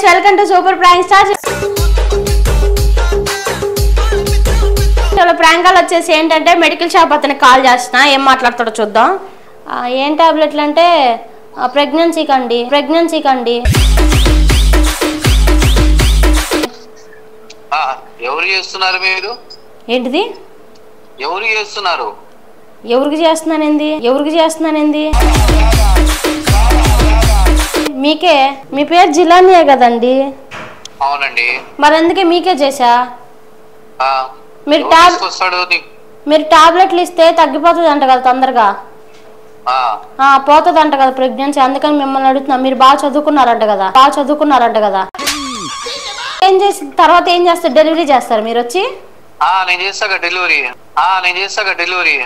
Guys, welcome to super prank star. Prank call వచ్చేసి ఏంటంటే medical shop అతనికి call చేస్తున్నా, ఏం మాట్లాడతాడో చూద్దాం. ఏం టాబ్లెట్లు అంటే ప్రెగ్నెన్సీకి అండి. ఎవరు చేస్తున్నారు మీరు? ఏంటిది? ఎవరు చేస్తున్నారు? ఎవరికి చేస్తున్నానేంది? మీకే. మీ పేరు జిలానియే కదండి? అవునండి. మరి అందుకే మీకే చేసా. మీరు టాబ్లెట్లు ఇస్తే తగ్గిపోతుంది అంట కదా తొందరగా. పోతుంది అంట కదా ప్రెగ్నెన్సీ, అందుకని మిమ్మల్ని అడుగుతున్నా. మీరు బాగా చదువుకున్నారంట కదా. ఏం చేసి తర్వాత ఏం చేస్తారు? డెలివరీ చేస్తారు మీరు వచ్చి? నేను చేస్తాగా డెలివరీ.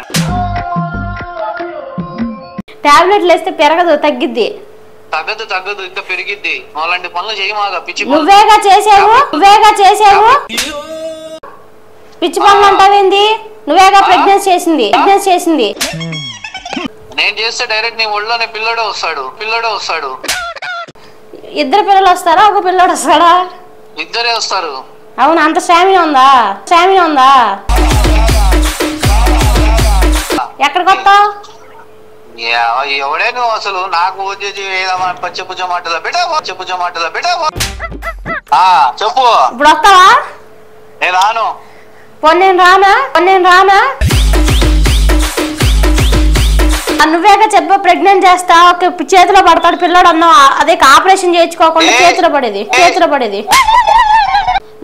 టాబ్లెట్లు వేస్తే పెరగదు, తగ్గిద్ది. తగ్గదు ఇంకా పెరిగిద్ది. అలాంటి పనులు చేయమాగా. నువ్వేగా చేసావు. పిచ్చి పనులు అంటావేంది? నువ్వేగా ప్రెగ్నెన్సీ చేసింది. నేను చేస్తే డైరెక్ట్ నీ ఒళ్ళోనే పిల్లడే వస్తాడు. ఇద్దరు పిల్లలు వస్తారా? ఒక పిల్లడు వస్తాడా? ఇద్దరే వస్తారు. అవును, అంత స్టామినా ఉందా? ఎక్కడికి వస్తావు? ఎవడే నువ్వు అసలు? నాకు వచ్చేసి పచ్చపుజ మాటల బిడ్డ చెప్పు. ఇప్పుడు వస్తావా? నేను రాను. నేను రానా? నువ్వేగా చెప్పు ప్రెగ్నెంట్ చేస్తా, చేతిలో పడతాడు పిల్లడు అన్నావు. అదే ఆపరేషన్ చేయించుకోకుండా చేతిలో పడేది.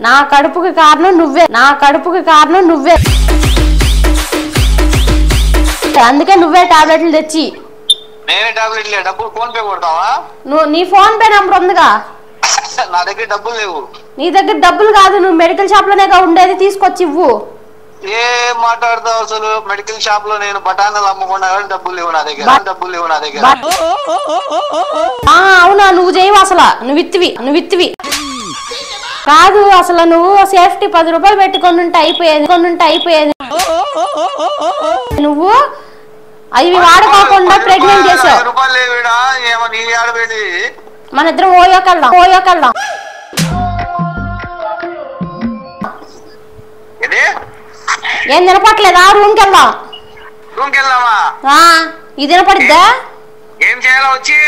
నా కడుపుకి కారణం నువ్వే. అందుకే నువ్వే టాబ్లెట్లు తెచ్చి. నేనే టాబ్లెట్లు డబ్బులు ఫోన్ పే కొడతావా? నీ ఫోన్ పే నంబర్ ఉందిగా. నా దగ్గర డబ్బులు లేవు. నీ దగ్గర డబ్బులు కాదు, నువ్వు మెడికల్ షాప్ లోనేగా ఉండేది, తీసుకొచ్చి ఇవ్వు. ఏం మాట్లాడతావు అసలు? మెడికల్ షాప్ లో నేను బఠానీలు అమ్మకుండా డబ్బులు లేవు నా దగ్గర. అవునా? నువ్వు చేయవు అసలు. నువ్వు ఇత్తివి కాదు అసలు. నువ్వు సేఫ్టీ 10 రూపాయలు పెట్టుకొని ఉంటే అయిపోయేది. నువ్వు అవి వాడుకోకుండా ప్రెగ్నెంట్ చేసావు. మన ఇద్దరం ఓయోకెళ్దాం. ఏం తినపట్లేదా? రూమ్కి వెళ్దామా? ఇది వినపడిద్దా? ఏం చేయాలో వచ్చి?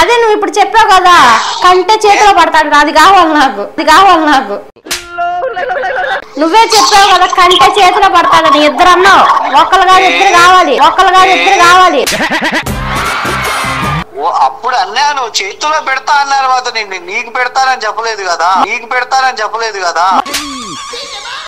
అదే నువ్వు ఇప్పుడు చెప్పావు కదా, కంటే చేతిలో పడతాడు. అది కావాలి నాకు. నువ్వే చెప్పావు కదా కంటే చేతిలో పడతాడని. ఇద్దరు అన్నావు. ఒక్కరు కాదు ఇద్దరు కావాలి. అప్పుడు అన్నాను చేతిలో పెడతా అన్నారు. నీకు పెడతానని చెప్పలేదు కదా.